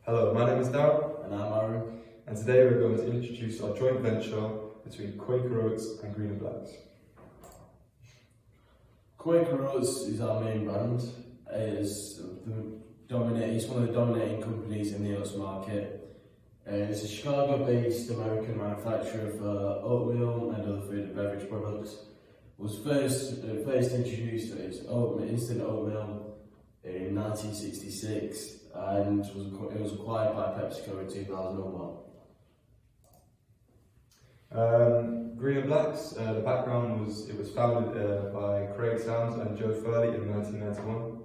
Hello, my name is Darragh. And I'm Aran. And today we're going to introduce our joint venture between Quaker Oats and Green and Blacks. Quaker Oats is our main brand. It's one of the dominating companies in the oats market. It's a Chicago-based American manufacturer for oatmeal and other food and beverage products. It was first introduced as instant oatmeal in 1966 and it was acquired by PepsiCo in 2001. Green and Blacks, the background was it was founded by Craig Sounds and Joe Furley in 1991.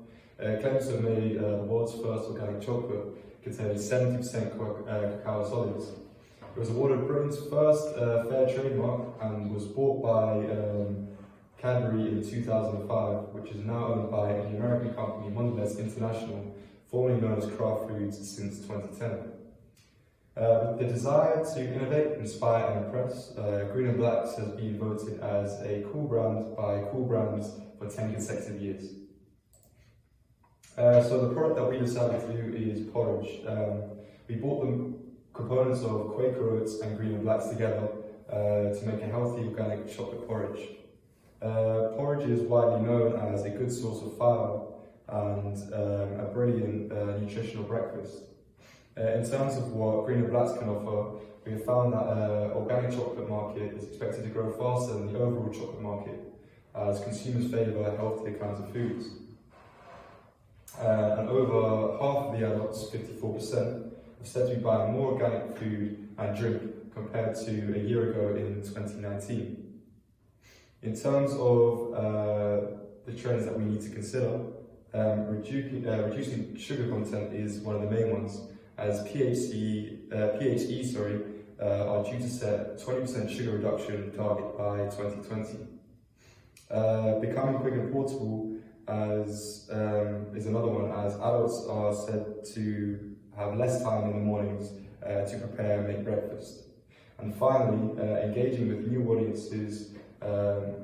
Claims to have made the world's first organic chocolate containing 70% cacao solids. It was awarded Britain's first fair trade mark and was bought by Cadbury in 2005, which is now owned by the American company Mondelez International, formerly known as Kraft Foods since 2010. With the desire to innovate, inspire and impress, Green and Blacks has been voted as a cool brand by Cool Brands for 10 consecutive years. So the product that we decided to do is porridge. We bought the components of Quaker Oats and Green and Blacks together to make a healthy organic chocolate porridge. Porridge is widely known as a good source of fibre and a brilliant nutritional breakfast. In terms of what Green and Blacks can offer, we have found that the organic chocolate market is expected to grow faster than the overall chocolate market as consumers favour healthier kinds of foods. And over half of the adults, 54%, have said to be buying more organic food and drink compared to a year ago in 2019. In terms of the trends that we need to consider, reducing sugar content is one of the main ones, as PHE are due to set 20% sugar reduction target by 2020. Becoming quick and portable is another one, as adults are said to have less time in the mornings to prepare and make breakfast. And finally, engaging with new audiences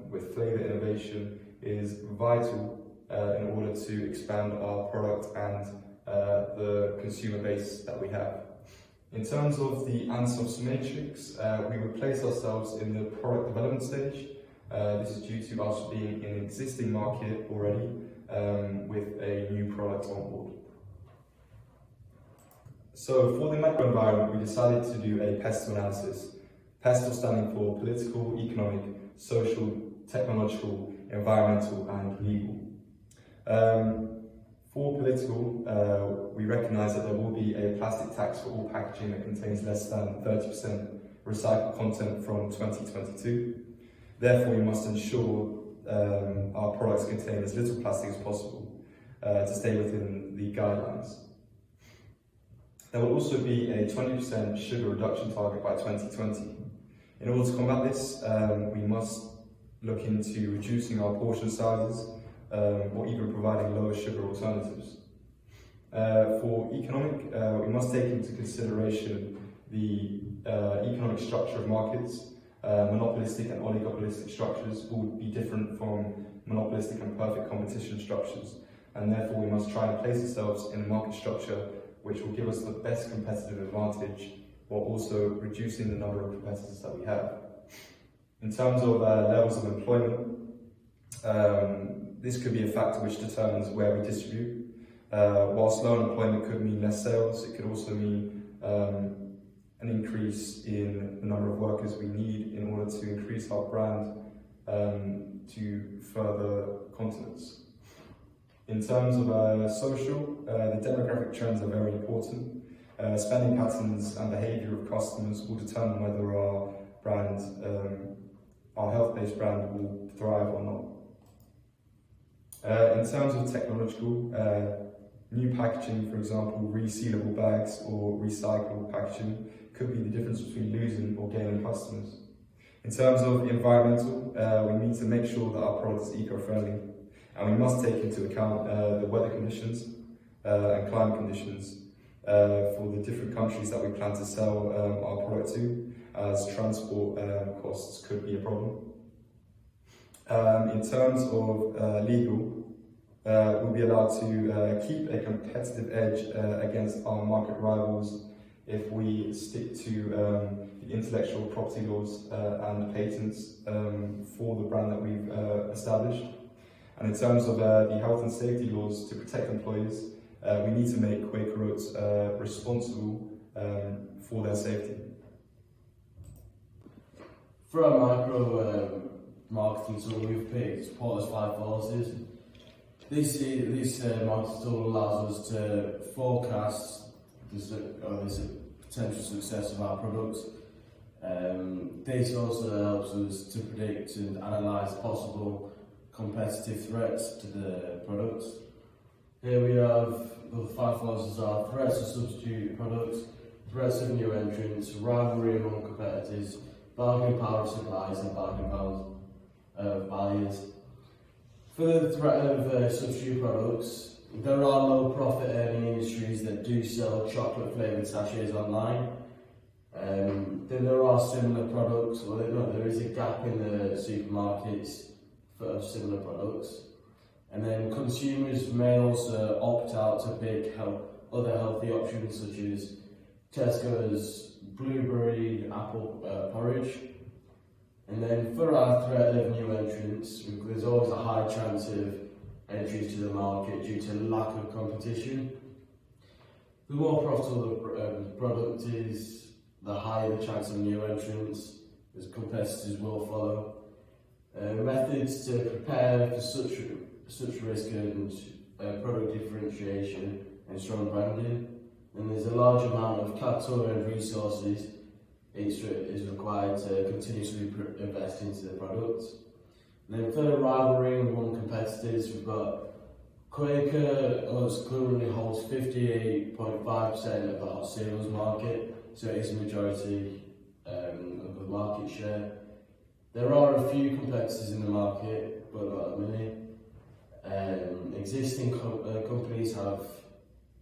with flavour innovation is vital in order to expand our product and the consumer base that we have. In terms of the ANSOS matrix, we would place ourselves in the product development stage. This is due to us being in an existing market already with a new product on board. So for the macro environment, we decided to do a PESTEL analysis. PESTEL standing for political, economic, social, technological, environmental and legal. For political, we recognise that there will be a plastic tax for all packaging that contains less than 30% recycled content from 2022. Therefore, we must ensure our products contain as little plastic as possible to stay within the guidelines. There will also be a 20% sugar reduction target by 2020. In order to combat this, we must look into reducing our portion sizes or even providing lower sugar alternatives. For economic, we must take into consideration the economic structure of markets. Monopolistic and oligopolistic structures will be different from monopolistic and perfect competition structures, and therefore we must try and place ourselves in a market structure which will give us the best competitive advantage while also reducing the number of competitors that we have. In terms of levels of employment, this could be a factor which determines where we distribute. Whilst low unemployment could mean less sales, it could also mean an increase in the number of workers we need in order to increase our brand to further continents. In terms of social, the demographic trends are very important. Spending patterns and behaviour of customers will determine whether our brand, our health-based brand, will thrive or not. In terms of technological, new packaging, for example, resealable bags or recyclable packaging, could be the difference between losing or gaining customers. In terms of environmental, we need to make sure that our product is eco-friendly, and we must take into account the weather conditions and climate conditions for the different countries that we plan to sell our product to, as transport costs could be a problem. In terms of legal, we'll be allowed to keep a competitive edge against our market rivals if we stick to the intellectual property laws and patents for the brand that we've established. And in terms of the health and safety laws to protect employees, we need to make Quaker Oats responsible for their safety. For our micro marketing tool, we've picked Porter's 5 forces. This marketing tool allows us to forecast the potential success of our products. This also helps us to predict and analyse possible competitive threats to the products. Here we have the 5 forces are threats of substitute products, threats of new entrants, rivalry among competitors, bargaining power of suppliers and bargaining power of buyers. For the threat of substitute products, there are low profit earning industries that do sell chocolate flavoured sachets online. Then there are similar products, there is a gap in the supermarkets for similar products. And then consumers may also opt out to pick other healthy options such as Tesco's blueberry apple porridge. And then for our threat of new entrants, there's always a high chance of entries to the market due to lack of competition. The more profitable the product is, the higher the chance of new entrants, as competitors will follow. Methods to prepare for such risk and product differentiation and strong branding. And there's a large amount of capital and resources is required to continuously invest into the products. And then for rivalry among competitors, we've got Quaker Oats currently holds 58.5% of the hot cereals market, so it is a majority of the market share. There are a few competitors in the market, but not many. Existing companies have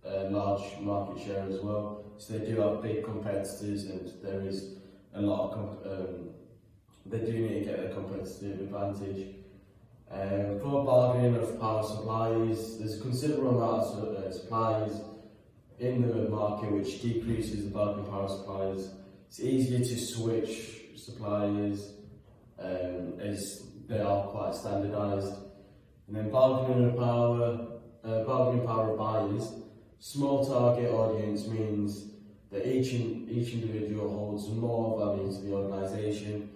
a large market share as well, so they do have big competitors, and there is a lot of they do need to get a competitive advantage. For bargaining of power supplies, there's a considerable amount of supplies in the market which decreases the bargaining power of suppliers. It's easier to switch suppliers as they are quite standardised. And then bargaining power of buyers. Small target audience means that each individual holds more value to the organisation.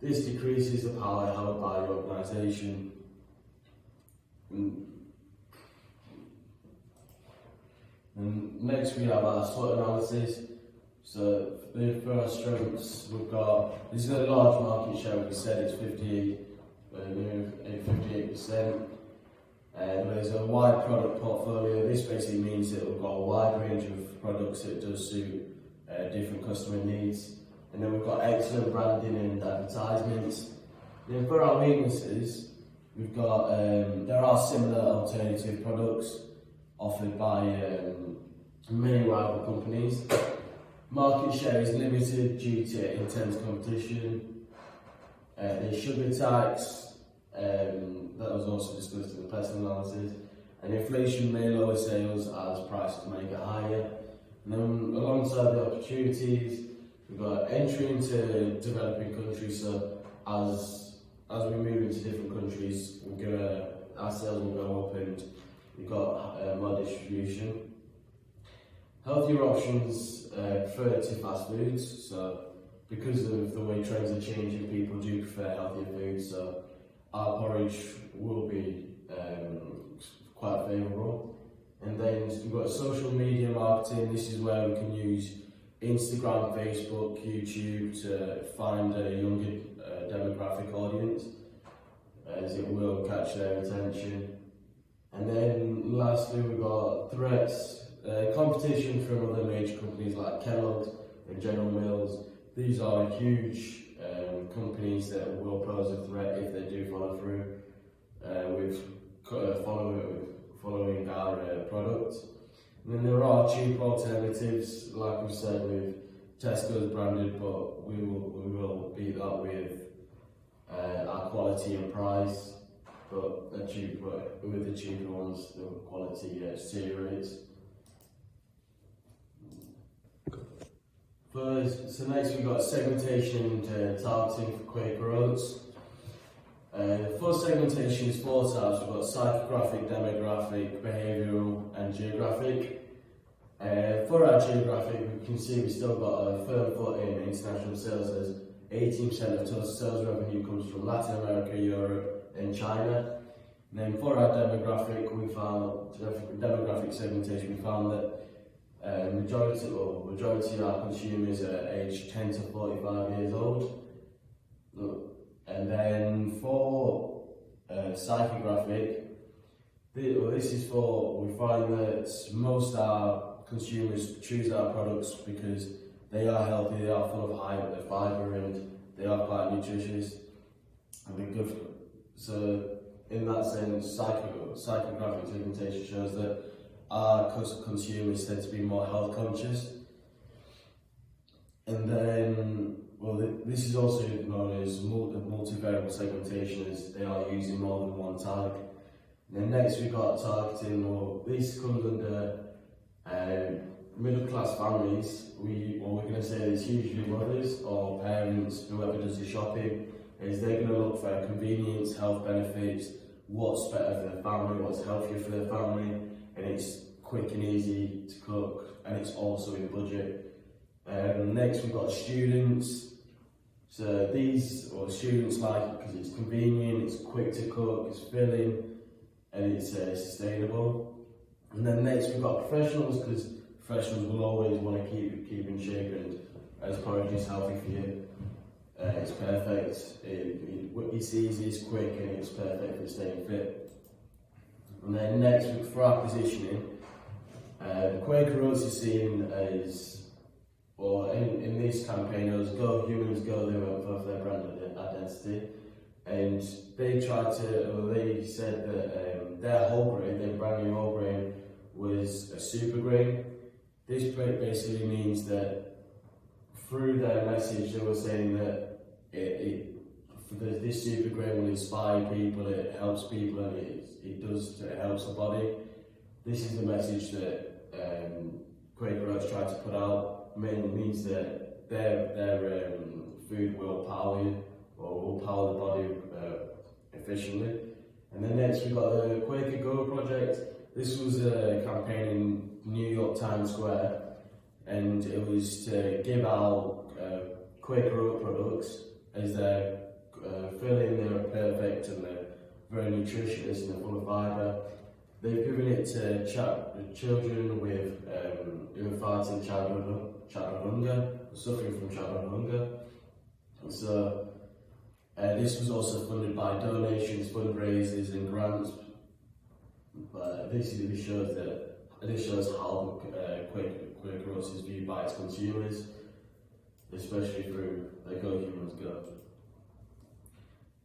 This decreases the power held by the organisation. And next we have our SWOT analysis. So for our strengths, we've got, this is a large market share, we said it's 58%. There's a wide product portfolio. This basically means that we've got a wide range of products that does suit different customer needs. And then we've got excellent branding and advertisements. Then for our weaknesses, we've got there are similar alternative products offered by many rival companies. Market share is limited due to intense competition. There's sugar tax. That was also discussed in the pest analysis, and inflation may lower sales as prices may get higher. And then alongside the opportunities, we've got entry into developing countries, so as we move into different countries, our sales will go up and we've got more distribution. Healthier options prefer to fast foods, so because of the way trends are changing, people do prefer healthier foods, so our porridge will be quite favourable. And then we've got social media marketing. This is where we can use Instagram, Facebook, YouTube to find a younger demographic audience, as it will catch their attention. And then lastly, we've got threats, competition from other major companies like Kellogg's and General Mills. These are huge companies that will pose a threat if they do follow through with following our product. And then there are cheap alternatives, like we said, with Tesco's branded, but we will beat that with our quality and price. but with the cheaper ones, the quality deteriorates. So next we've got segmentation and targeting for Quaker oats. For segmentation is 4 types. We've got psychographic, demographic, behavioural and geographic. For our geographic, we can see we've still got a firm foot in international sales, as 18% of total sales revenue comes from Latin America, Europe and China. And then for our demographic, demographic segmentation, we found that majority of our consumers are aged 10 to 45 years old. And then for psychographic, this is for, we find that most of our consumers choose our products because they are healthy, they are full of fibre and they are quite nutritious and they're good. So in that sense, psychographic segmentation shows that our consumers tend to be more health conscious. And then, this is also known as multivariable segmentation, as they are using more than one tag. And then next we've got targeting. This comes under middle class families. We're going to say it's usually mothers or parents, whoever does the shopping, is they're going to look for convenience, health benefits, what's better for their family, what's healthier for their family, and it's quick and easy to cook, and it's also in budget. Next we've got students. So students like it because it's convenient, it's quick to cook, it's filling, and it's sustainable. And then next we've got professionals, because professionals will always want to keep in shape, and as porridge is healthy for you. It's perfect, it's easy, it's quick, and it's perfect for staying fit. And then next for our positioning, Quaker oats is seen as, in this campaign, it was Go Humans Go, they went for their brand identity. And they said that their whole grain, their brand new whole grain, was a super grain. This basically means that through their message, they were saying that this super grain will inspire people, it helps people, and it helps the body. This is the message that Quaker oats tried to put out. Mainly means that their food will power you, or will power the body efficiently. And then next we've got the Quaker Go project. This was a campaign in New York Times Square, and it was to give out Quaker oat products, as they're filling, they're perfect and they're very nutritious and they're full of fibre. They've given it to children with who are fighting childhood hunger, suffering from childhood hunger. And so this was also funded by donations, fundraisers and grants. But this shows how Quaker oats is viewed by its consumers, especially through the Go Humans Go.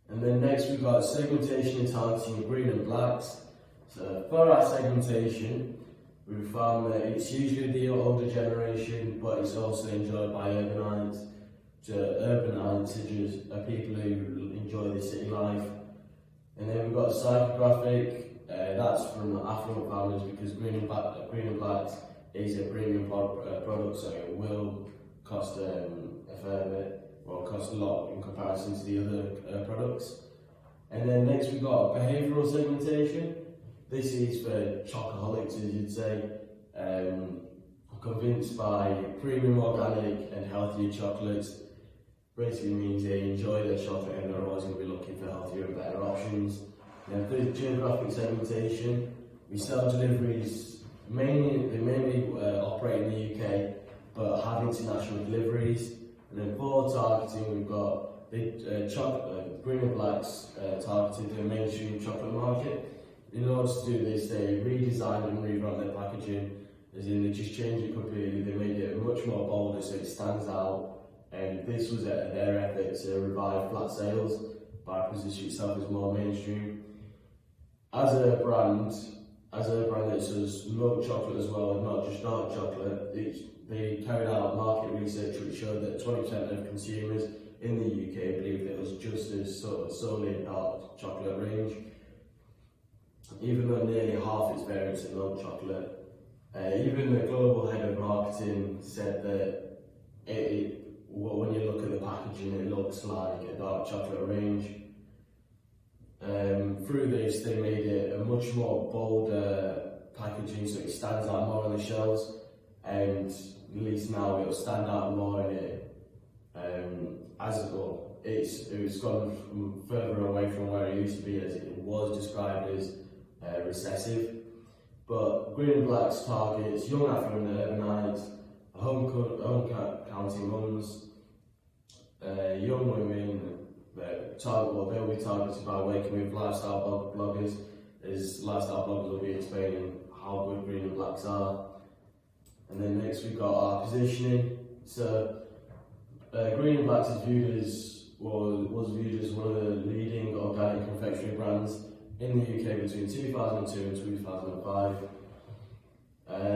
And then next we've got segmentation and targeting of green and blacks. So for our segmentation, we've found that it's usually the older generation, but it's also enjoyed by urbanites. So urbanites are people who enjoy the city life. And then we've got a psychographic, that's from affluent families, because green and blacks is a premium product, so it will cost a fair bit, or cost a lot in comparison to the other products. And then next we've got behavioural segmentation. This is for chocoholics, as you'd say, convinced by premium organic and healthier chocolates. Basically means they enjoy their chocolate and they're always going to be looking for healthier and better options. And for geographic segmentation, we sell deliveries, they mainly operate in the UK, but have international deliveries. And then for targeting, we've got Green and Blacks targeted the mainstream chocolate market. In order to do this, they redesigned and revamped their packaging, as in they just changed it completely. They made it much more bolder so it stands out. And this was their effort to revive flat sales by positioning itself as more mainstream. As a brand that does milk chocolate as well, and not just dark chocolate, they carried out market research which showed that 20% of consumers in the UK believed it was just as solely a dark chocolate range. even though nearly half its variants are milk chocolate. Even the global head of marketing said that when you look at the packaging, it looks like a dark chocolate range. Through this, they made it a much more bolder packaging, so it stands out more on the shelves, and at least now it'll stand out more in it. It's gone further away from where it used to be, as it was described as recessive. But Green and Black's targets young affluent Urbanite, home county mums, young women. They'll be targeted by working with lifestyle bloggers, as lifestyle bloggers will be explaining how good Green and Blacks are. And then next we've got our positioning. So Green and Blacks is was viewed as one of the leading organic confectionery brands in the UK between 2002 and 2005.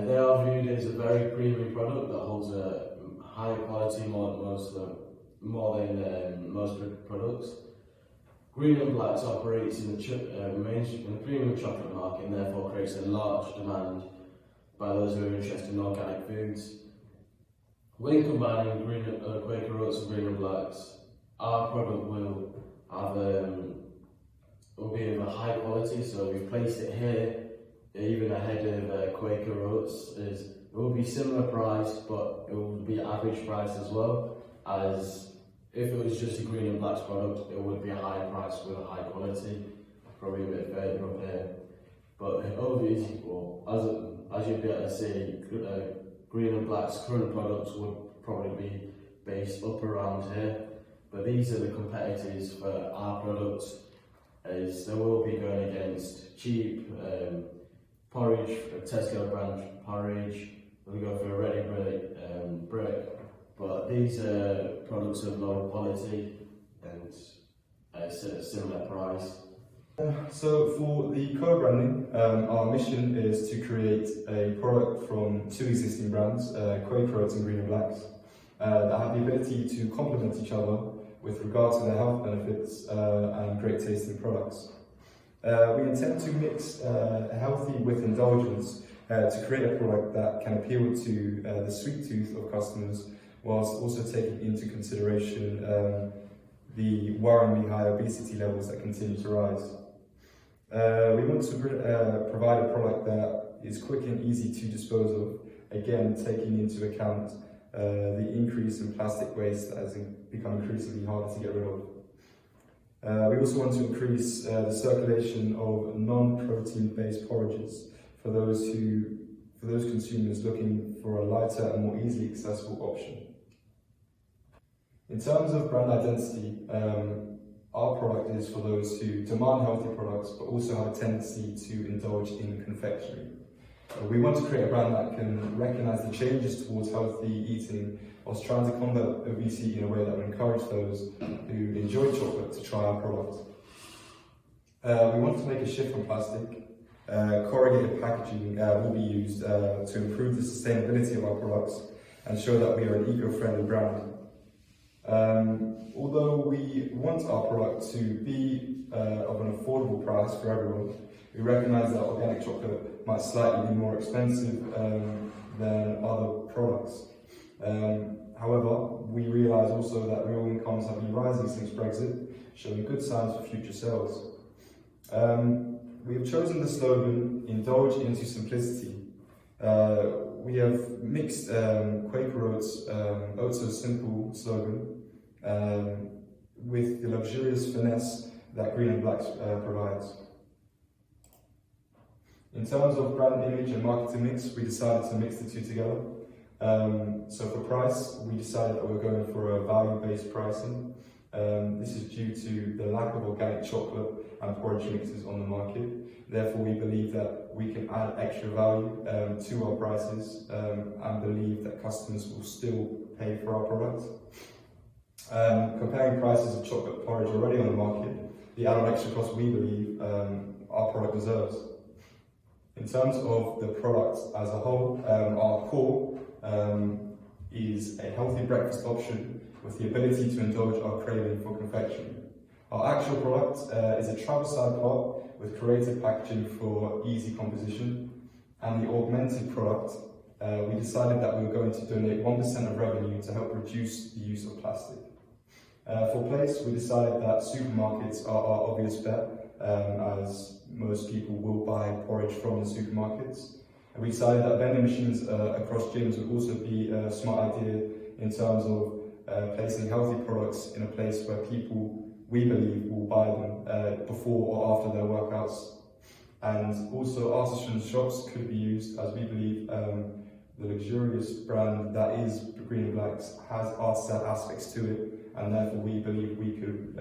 They are viewed as a very premium product that holds a higher quality more than most products. Green and Blacks operates in the premium chocolate market, and therefore creates a large demand by those who are interested in organic foods. When combining Quaker Oats and Green and Blacks, our product will be of a high quality, so we've placed it here even ahead of Quaker Oats. It will be similar price, but it will be average price as well, as if it was just a Green and Blacks product, it would be a higher price with a high quality, probably a bit further up here. But as you'll be able to see, Green and Black's current products would probably be based up around here. But these are the competitors for our products, as they will be going against cheap porridge, Tesco brand porridge. We'll go for a ready brick. But these are products of lower quality and a similar price. So for the co-branding, our mission is to create a product from two existing brands, Quaker Oats and Green and Blacks, that have the ability to complement each other with regard to their health benefits and great tasting products. We intend to mix healthy with indulgence to create a product that can appeal to the sweet tooth of customers, whilst also taking into consideration the worryingly high obesity levels that continue to rise. We want to provide a product that is quick and easy to dispose of, again taking into account the increase in plastic waste that has become increasingly harder to get rid of. We also want to increase the circulation of non-protein based porridges for those consumers looking for a lighter and more easily accessible option. In terms of brand identity, our product is for those who demand healthy products but also have a tendency to indulge in confectionery. We want to create a brand that can recognise the changes towards healthy eating whilst trying to combat obesity in a way that will encourage those who enjoy chocolate to try our product. We want to make a shift from plastic. Corrugated packaging will be used to improve the sustainability of our products and show that we are an eco-friendly brand. Although we want our product to be of an affordable price for everyone, we recognise that organic chocolate might slightly be more expensive than other products. However, we realise also that real incomes have been rising since Brexit, showing good signs for future sales. We have chosen the slogan, "Indulge into simplicity." We have mixed Quaker Oats' "Oh So Simple" slogan with the luxurious finesse that Green and Blacks provides. In terms of brand image and marketing mix, we decided to mix the two together. So for price, we decided that we're going for a value-based pricing. This is due to the lack of organic chocolate and porridge mixes on the market. Therefore, we believe that we can add extra value to our prices and believe that customers will still pay for our product. Comparing prices of chocolate porridge already on the market, the added extra cost we believe our product deserves. In terms of the product as a whole, our core is a healthy breakfast option with the ability to indulge our craving for confectionery. Our actual product is a travel side pot with creative packaging for easy composition, and the augmented product, we decided that we were going to donate 1% of revenue to help reduce the use of plastic. For place, we decided that supermarkets are our obvious bet, as most people will buy porridge from the supermarkets. And we decided that vending machines across gyms would also be a smart idea in terms of placing healthy products in a place where people, we believe, will buy them before or after their workouts. And also artisan shops could be used, as we believe the luxurious brand that is Green and Blacks has artisan aspects to it, and therefore we believe we could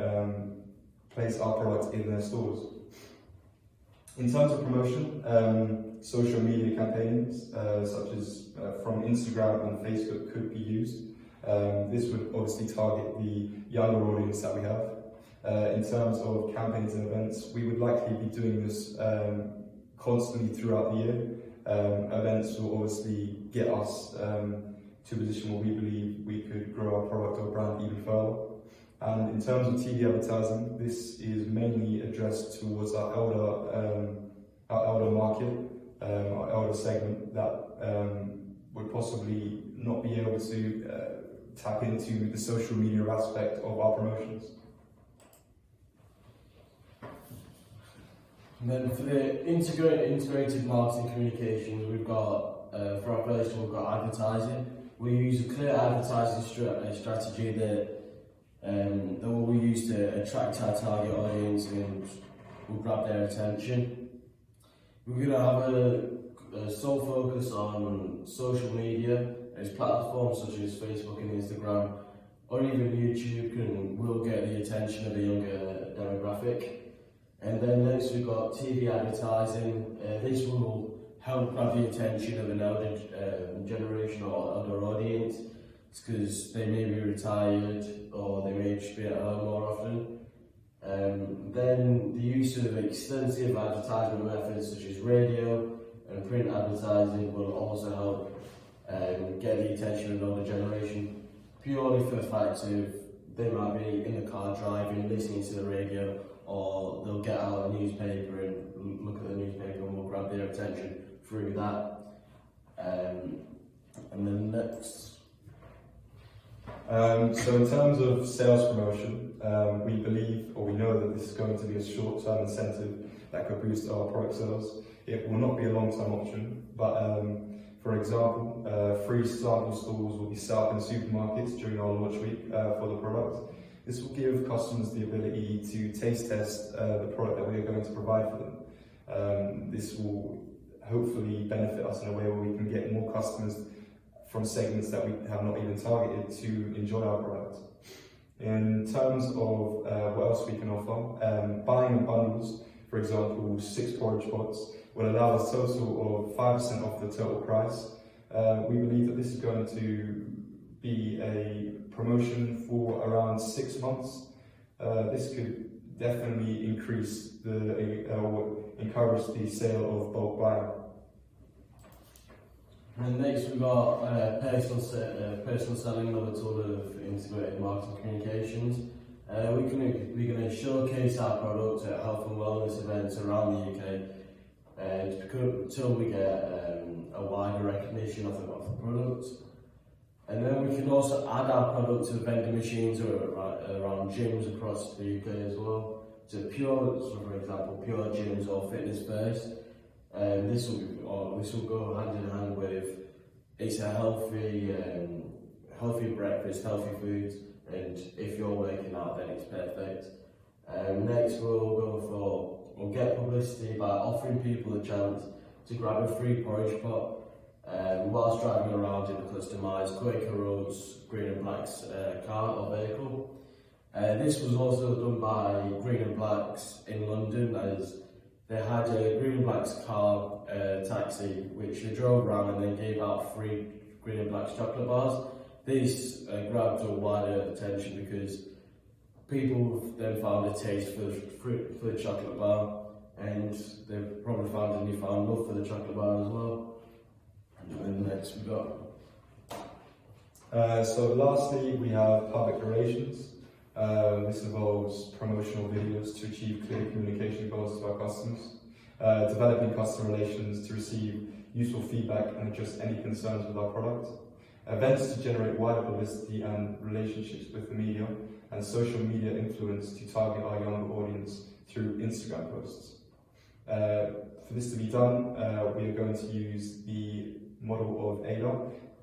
place our product in their stores. In terms of promotion, social media campaigns such as from Instagram and Facebook could be used. This would obviously target the younger audience that we have. In terms of campaigns and events, we would likely be doing this constantly throughout the year. Events will obviously get us to a position where we believe we could grow our product or brand even further. And in terms of TV advertising, this is mainly addressed towards our elder market, our elder segment that would possibly not be able to tap into the social media aspect of our promotions. And then for the integrated marketing communications, we've got, for our first one, we've got advertising. We use a clear advertising strategy that we use to attract our target audience and will grab their attention. We're going to have a sole focus on social media, as platforms such as Facebook and Instagram, or even YouTube will get the attention of a younger demographic. And then next we've got TV advertising. This will help grab the attention of an elder generation or elder audience, because they may be retired or they may just be at home more often. Then the use of extensive advertisement methods such as radio and print advertising will also help get the attention of an older generation, purely for the fact of they might be in the car driving, listening to the radio, or they'll get out a newspaper and look at the newspaper and we'll grab their attention through that. And then next. So in terms of sales promotion, we believe, or we know that this is going to be a short-term incentive that could boost our product sales. It will not be a long-term option, but for example, free sample stores will be set up in supermarkets during our launch week for the product. This will give customers the ability to taste test the product that we are going to provide for them. This will hopefully benefit us in a way where we can get more customers from segments that we have not even targeted to enjoy our product. In terms of what else we can offer, buying in bundles, for example, 6 porridge pots, will allow a total of 5% off the total price. We believe that this is going to be a promotion for around 6 months. This could definitely increase or encourage the sale of bulk buying. And next we've got personal selling, another tool of integrated marketing communications. We're going to showcase our product at health and wellness events around the UK until we get a wider recognition of the product. And then we can also add our product to vending machines around gyms across the UK as well. So for example, pure gyms or fitness first. This will go hand in hand with it's a healthy breakfast, healthy foods, and if you're working out, then it's perfect. Next, we'll get publicity by offering people a chance to grab a free porridge pot whilst driving around in a customised Quaker Roads Green and Blacks car or vehicle. This was also done by Green and Blacks in London, as they had a Green and Blacks car taxi which they drove around and then gave out free Green and Blacks chocolate bars. This grabbed a wider attention because people then found a taste for the chocolate bar, and they've probably found a newfound love for the chocolate bar as well. And then next we got. So lastly, we have public relations. This involves promotional videos to achieve clear communication goals to our customers, developing customer relations to receive useful feedback and adjust any concerns with our product, events to generate wider publicity and relationships with the media, and social media influence to target our younger audience through Instagram posts. For this to be done, we are going to use the model of ADA,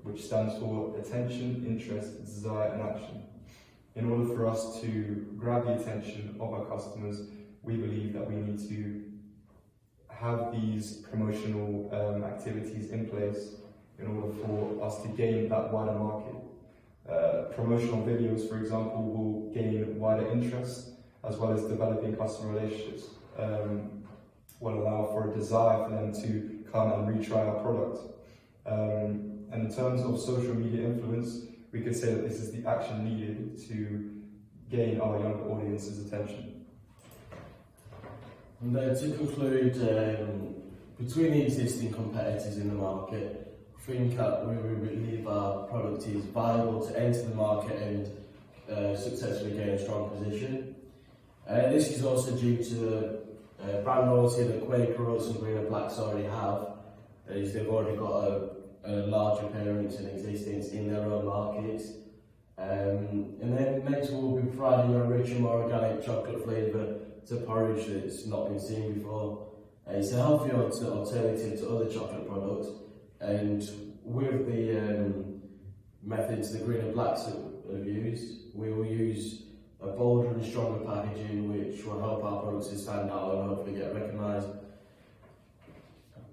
which stands for attention, interest, desire, and action. In order for us to grab the attention of our customers, we believe that we need to have these promotional activities in place in order for us to gain that wider market. Promotional videos, for example, will gain wider interest, as well as developing customer relationships, will allow for a desire for them to come and retry our product. And in terms of social media influence, we could say that this is the action needed to gain our younger audience's attention. And to conclude, between the existing competitors in the market, we believe our product is viable to enter the market and successfully gain a strong position. This is also due to the brand loyalty that Quaker Oats and Green and Blacks already have, as they've already got a large appearance and existence in their own markets. And then next we'll be providing a richer, more organic chocolate flavour to porridge that's not been seen before. It's a healthy alternative to other chocolate products, and with the methods the Green and Blacks have used, we will use a bolder and stronger packaging which will help our products to stand out and hopefully get recognised